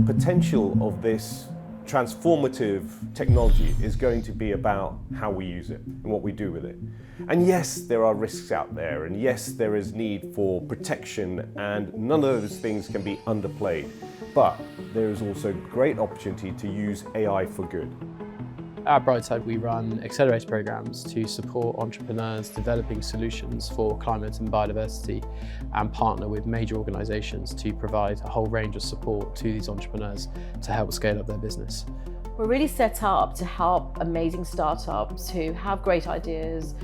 potential of this transformative technology is going to be about how we use it and what we do with it. And yes, there are risks out there, and yes, there is need for protection, and none of those things can be underplayed. But there is also great opportunity to use AI for good. At Bright Tide, we run accelerator programs to support entrepreneurs developing solutions for climate and biodiversity, and partner with major organisations to provide a whole range of support to these entrepreneurs to help scale up their business. We're really set up to help amazing startups who have great ideas,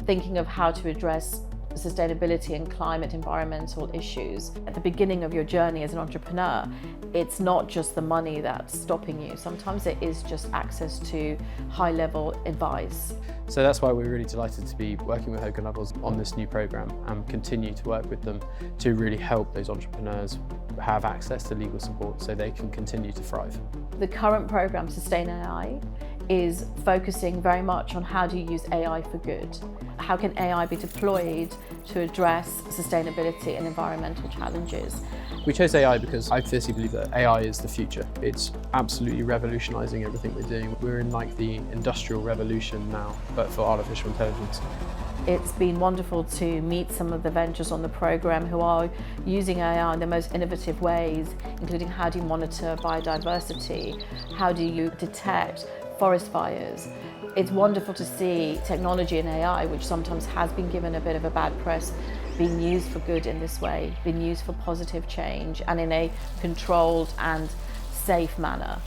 thinking of how to address sustainability and climate environmental issues. At the beginning of your journey as an entrepreneur, it's not just the money that's stopping you. Sometimes it is just access to high-level advice. So that's why we're really delighted to be working with Hogan Lovells on this new programme and continue to work with them to really help those entrepreneurs have access to legal support so they can continue to thrive. The current programme, Sustain.AI, is focusing very much on how do you use AI for good. How can AI be deployed to address sustainability and environmental challenges? We chose AI because I fiercely believe that AI is the future. It's absolutely revolutionising everything we're doing. We're in like the industrial revolution now, but for artificial intelligence. It's been wonderful to meet some of the ventures on the programme who are using AI in the most innovative ways, including how do you monitor biodiversity, how do you detect forest fires. It's wonderful to see technology and AI, which sometimes has been given a bit of a bad press, being used for good in this way, being used for positive change and in a controlled and safe manner.